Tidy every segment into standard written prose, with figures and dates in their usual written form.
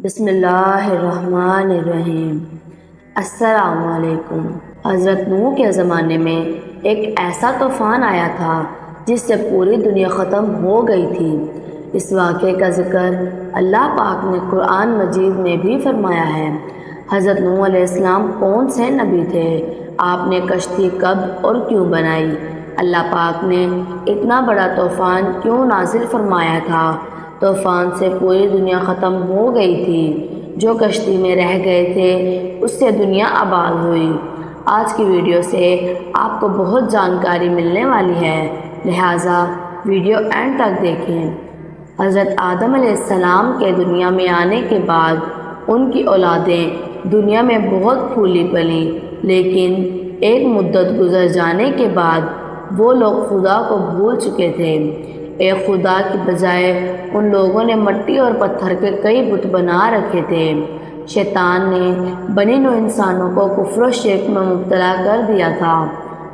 بسم اللہ الرحمن الرحیم۔ السلام علیکم۔ حضرت نوح کے زمانے میں ایک ایسا طوفان آیا تھا جس سے پوری دنیا ختم ہو گئی تھی۔ اس واقعے کا ذکر اللہ پاک نے قرآن مجید میں بھی فرمایا ہے۔ حضرت نوح علیہ السلام کون سے نبی تھے؟ آپ نے کشتی کب اور کیوں بنائی؟ اللہ پاک نے اتنا بڑا طوفان کیوں نازل فرمایا تھا؟ طوفان سے پوری دنیا ختم ہو گئی تھی۔ جو کشتی میں رہ گئے تھے اس سے دنیا آباد ہوئی۔ آج کی ویڈیو سے آپ کو بہت جانکاری ملنے والی ہے، لہٰذا ویڈیو اینڈ تک دیکھیں۔ حضرت آدم علیہ السلام کے دنیا میں آنے کے بعد ان کی اولادیں دنیا میں بہت پھولی پلی، لیکن ایک مدت گزر جانے کے بعد وہ لوگ خدا کو بھول چکے تھے۔ ایک خدا کی بجائے ان لوگوں نے مٹی اور پتھر کے کئی بت بنا رکھے تھے۔ شیطان نے بنی نوع انسانوں کو کفر و شرک میں مبتلا کر دیا تھا۔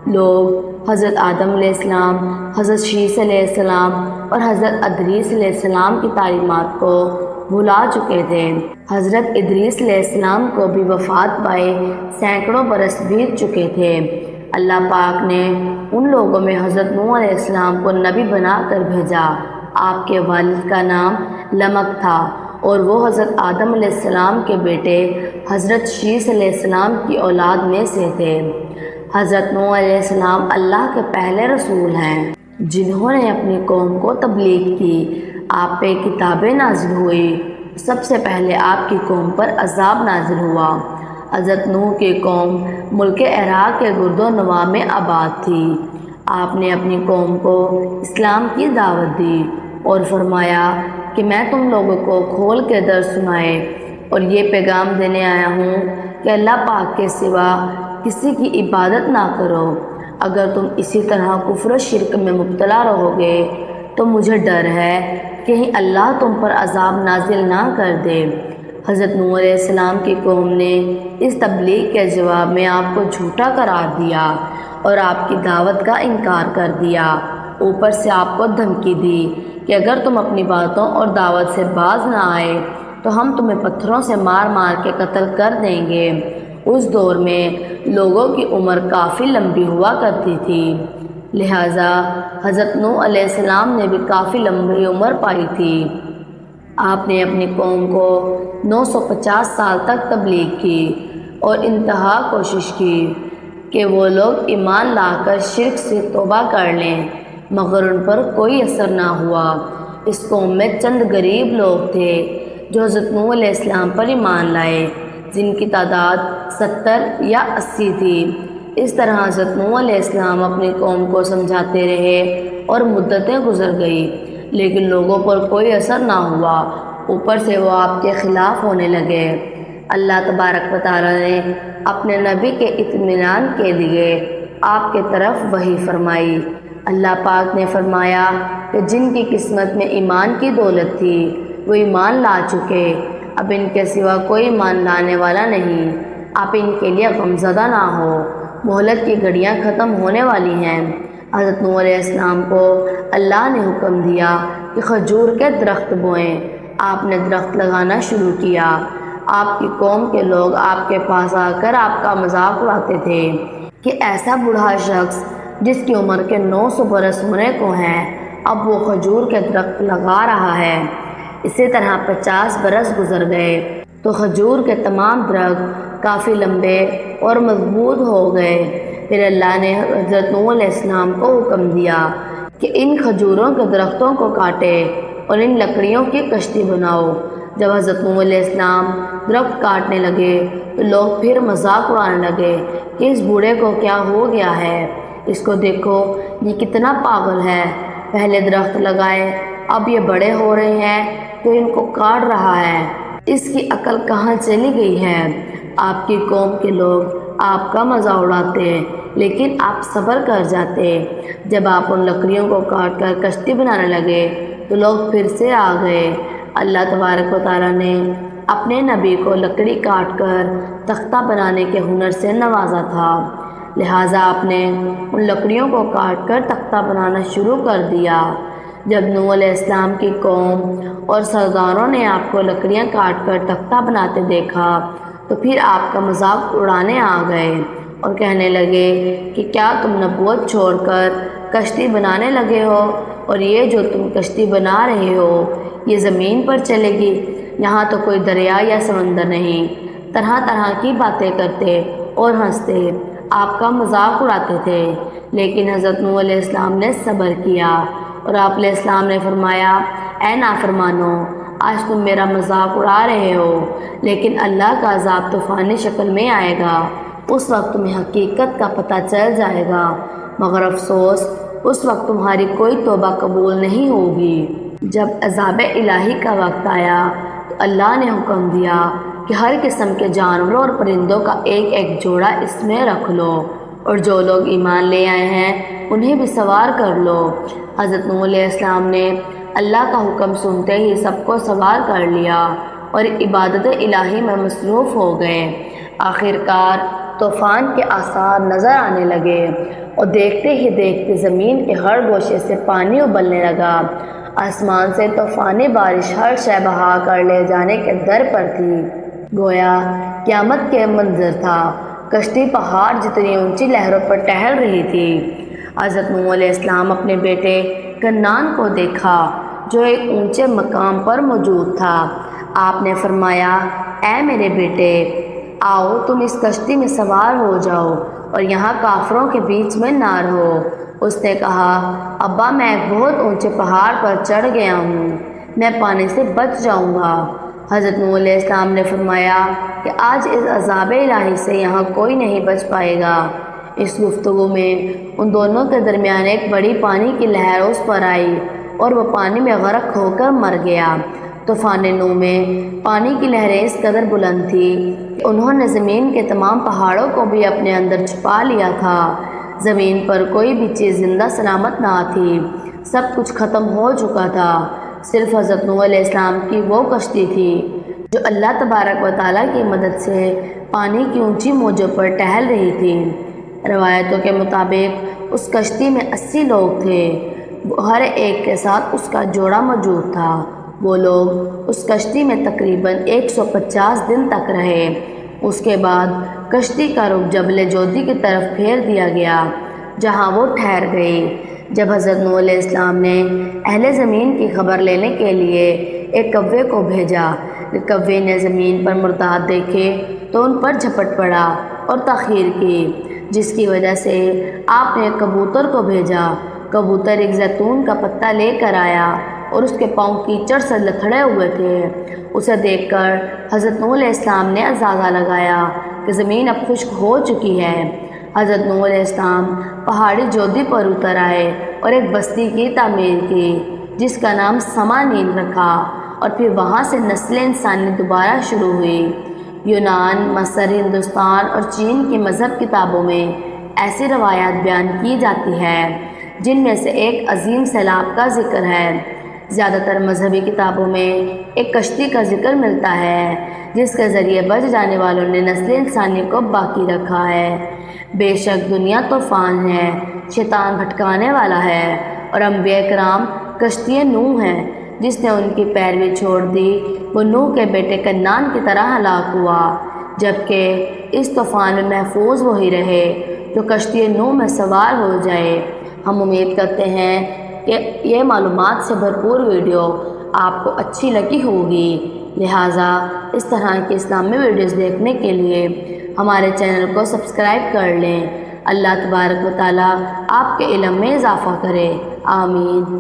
لوگ حضرت آدم علیہ السلام، حضرت شیس علیہ السلام اور حضرت ادریس علیہ السلام کی تعلیمات کو بھلا چکے تھے۔ حضرت ادریس علیہ السلام کو بھی وفات پائے سینکڑوں برس بیت چکے تھے۔ اللہ پاک نے ان لوگوں میں حضرت نوح علیہ السلام کو نبی بنا کر بھیجا۔ آپ کے والد کا نام لمک تھا اور وہ حضرت آدم علیہ السلام کے بیٹے حضرت شیس علیہ السلام کی اولاد میں سے تھے۔ حضرت نوح علیہ السلام اللہ کے پہلے رسول ہیں جنہوں نے اپنی قوم کو تبلیغ کی۔ آپ پہ کتابیں نازل ہوئی، سب سے پہلے آپ کی قوم پر عذاب نازل ہوا۔ حضرت نوح کی قوم ملک عراق کے گرد و نواح میں آباد تھی۔ آپ نے اپنی قوم کو اسلام کی دعوت دی اور فرمایا کہ میں تم لوگوں کو کھول کے درس سنائے اور یہ پیغام دینے آیا ہوں کہ اللہ پاک کے سوا کسی کی عبادت نہ کرو۔ اگر تم اسی طرح کفر و شرک میں مبتلا رہو گے تو مجھے ڈر ہے کہیں اللہ تم پر عذاب نازل نہ کر دے۔ حضرت نوح علیہ السلام کی قوم نے اس تبلیغ کے جواب میں آپ کو جھوٹا قرار دیا اور آپ کی دعوت کا انکار کر دیا۔ اوپر سے آپ کو دھمکی دی کہ اگر تم اپنی باتوں اور دعوت سے باز نہ آئے تو ہم تمہیں پتھروں سے مار مار کے قتل کر دیں گے۔ اس دور میں لوگوں کی عمر کافی لمبی ہوا کرتی تھی، لہٰذا حضرت نوح علیہ السلام نے بھی کافی لمبی عمر پائی تھی۔ آپ نے اپنی قوم کو 950 سال تک تبلیغ کی اور انتہا کوشش کی کہ وہ لوگ ایمان لا کر شرک سے توبہ کر لیں، مگر ان پر کوئی اثر نہ ہوا۔ اس قوم میں چند غریب لوگ تھے جو حضرت نوح علیہ السلام پر ایمان لائے، جن کی تعداد 70 یا 80 تھی۔ اس طرح حضرت نوح علیہ السلام اپنی قوم کو سمجھاتے رہے اور مدتیں گزر گئی، لیکن لوگوں پر کوئی اثر نہ ہوا۔ اوپر سے وہ آپ کے خلاف ہونے لگے۔ اللہ تبارک و تعالیٰ نے اپنے نبی کے اطمینان کے لیے آپ کے طرف وحی فرمائی۔ اللہ پاک نے فرمایا کہ جن کی قسمت میں ایمان کی دولت تھی وہ ایمان لا چکے، اب ان کے سوا کوئی ایمان لانے والا نہیں۔ آپ ان کے لیے غمزدہ نہ ہو، مہلت کی گھڑیاں ختم ہونے والی ہیں۔ حضرت نوح علیہ السلام کو اللہ نے حکم دیا کہ کھجور کے درخت بوئیں۔ آپ نے درخت لگانا شروع کیا۔ آپ کی قوم کے لوگ آپ کے پاس آ کر آپ کا مذاق اڑاتے تھے کہ ایسا بوڑھا شخص جس کی عمر کے 900 برس ہونے کو ہیں، اب وہ کھجور کے درخت لگا رہا ہے۔ اسی طرح 50 برس گزر گئے تو کھجور کے تمام درخت کافی لمبے اور مضبوط ہو گئے۔ پھر اللہ نے حضرت نوح علیہ السلام کو حکم دیا کہ ان کھجوروں کے درختوں کو کاٹے اور ان لکڑیوں کی کشتی بناؤ۔ جب حضرت نوح علیہ السلام درخت کاٹنے لگے تو لوگ پھر مذاق اڑانے لگے کہ اس بوڑھے کو کیا ہو گیا ہے، اس کو دیکھو یہ کتنا پاگل ہے، پہلے درخت لگائے اب یہ بڑے ہو رہے ہیں تو ان کو کاٹ رہا ہے، اس کی عقل کہاں چلی گئی ہے۔ آپ کی قوم کے لوگ آپ کا مذاق اڑاتے لیکن آپ صبر کر جاتے۔ جب آپ ان لکڑیوں کو کاٹ کر کشتی بنانے لگے تو لوگ پھر سے آ گئے۔ اللہ تبارک و تعالیٰ نے اپنے نبی کو لکڑی کاٹ کر تختہ بنانے کے ہنر سے نوازا تھا، لہٰذا آپ نے ان لکڑیوں کو کاٹ کر تختہ بنانا شروع کر دیا۔ جب نوح علیہ السلام کی قوم اور سرداروں نے آپ کو لکڑیاں کاٹ کر تختہ بناتے دیکھا تو پھر آپ کا مذاق اڑانے آ گئے اور کہنے لگے کہ کیا تم نبوت چھوڑ کر کشتی بنانے لگے ہو، اور یہ جو تم کشتی بنا رہے ہو یہ زمین پر چلے گی، یہاں تو کوئی دریا یا سمندر نہیں۔ طرح طرح کی باتیں کرتے اور ہنستے آپ کا مذاق اڑاتے تھے، لیکن حضرت نوح علیہ السلام نے صبر کیا اور آپ علیہ السلام نے فرمایا، اے نافرمانو، آج تم میرا مذاق اڑا رہے ہو، لیکن اللہ کا عذاب طوفانی شکل میں آئے گا، اس وقت تمہیں حقیقت کا پتہ چل جائے گا، مگر افسوس اس وقت تمہاری کوئی توبہ قبول نہیں ہوگی۔ جب عذاب الہی کا وقت آیا تو اللہ نے حکم دیا کہ ہر قسم کے جانوروں اور پرندوں کا ایک ایک جوڑا اس میں رکھ لو، اور جو لوگ ایمان لے آئے ہیں انہیں بھی سوار کر لو۔ حضرت نوح علیہ السلام نے اللہ کا حکم سنتے ہی سب کو سوار کر لیا اور عبادت الہی میں مصروف ہو گئے۔ آخرکار طوفان کے آثار نظر آنے لگے اور دیکھتے ہی دیکھتے زمین کے ہر گوشے سے پانی ابلنے لگا، آسمان سے طوفانی بارش ہر شے بہا کر لے جانے کے در پر تھی، گویا قیامت کے منظر تھا۔ کشتی پہاڑ جتنی اونچی لہروں پر ٹہل رہی تھی۔ حضرت نوح علیہ السلام اپنے بیٹے کنعان کو دیکھا جو ایک اونچے مقام پر موجود تھا۔ آپ نے فرمایا، اے میرے بیٹے، آؤ تم اس کشتی میں سوار ہو جاؤ اور یہاں کافروں کے بیچ میں نہ رہو۔ اس نے کہا، ابا میں ایک بہت اونچے پہاڑ پر چڑھ گیا ہوں، میں پانی سے بچ جاؤں گا۔ حضرت نوح علیہ السلام نے فرمایا کہ آج اس عذاب الہی سے یہاں کوئی نہیں بچ پائے گا۔ اس گفتگو میں ان دونوں کے درمیان ایک بڑی پانی کی لہر اس پر آئی اور وہ پانی میں غرق ہو کر مر گیا۔ طوفان نوح میں پانی کی لہریں اس قدر بلند تھی کہ انہوں نے زمین کے تمام پہاڑوں کو بھی اپنے اندر چھپا لیا تھا۔ زمین پر کوئی بھی چیز زندہ سلامت نہ تھی، سب کچھ ختم ہو چکا تھا، صرف حضرت نوح علیہ السلام کی وہ کشتی تھی جو اللہ تبارک و تعالیٰ کی مدد سے پانی کی اونچی موجوں پر ٹہل رہی تھی۔ روایتوں کے مطابق اس کشتی میں 80 لوگ تھے، ہر ایک کے ساتھ اس کا جوڑا موجود تھا۔ وہ لوگ اس کشتی میں تقریباً 150 دن تک رہے۔ اس کے بعد کشتی کا رخ جبل جودی کی طرف پھیر دیا گیا، جہاں وہ ٹھہر گئی۔ جب حضرت نوح علیہ السلام نے اہل زمین کی خبر لینے کے لیے ایک کوے کو بھیجا، کوے نے زمین پر مردار دیکھے تو ان پر جھپٹ پڑا اور تاخیر کی، جس کی وجہ سے آپ نے ایک کبوتر کو بھیجا۔ کبوتر ایک زیتون کا پتا لے کر آیا اور اس کے پاؤں کیچڑ سے لتھڑے ہوئے تھے۔ اسے دیکھ کر حضرت نوح علیہ السلام نے اندازہ لگایا کہ زمین اب خشک ہو چکی ہے۔ حضرت نوح علیہ السلام پہاڑی جودی پر اتر آئے اور ایک بستی کی تعمیر کی جس کا نام سمانین رکھا، اور پھر وہاں سے نسل انسانی دوبارہ شروع ہوئی۔ یونان، مصر، ہندوستان اور چین کی مذہب کتابوں میں ایسی روایات بیان کی جاتی ہے جن میں سے ایک عظیم سیلاب کا ذکر ہے۔ زیادہ تر مذہبی کتابوں میں ایک کشتی کا ذکر ملتا ہے جس کے ذریعے بچ جانے والوں نے نسل انسانی کو باقی رکھا ہے۔ بے شک دنیا طوفان ہے، شیطان بھٹکانے والا ہے، اور انبیاء کرام کشتی نوح ہے۔ جس نے ان کی پیروی چھوڑ دی وہ نوح کے بیٹے کنعان کی طرح ہلاک ہوا، جبکہ اس طوفان میں محفوظ وہی رہے جو کشتی نوح میں سوار ہو جائے۔ ہم امید کرتے ہیں کہ یہ معلومات سے بھرپور ویڈیو آپ کو اچھی لگی ہوگی، لہٰذا اس طرح کی اسلامی ویڈیوز دیکھنے کے لیے ہمارے چینل کو سبسکرائب کر لیں۔ اللہ تبارک و تعالیٰ آپ کے علم میں اضافہ کرے، آمین۔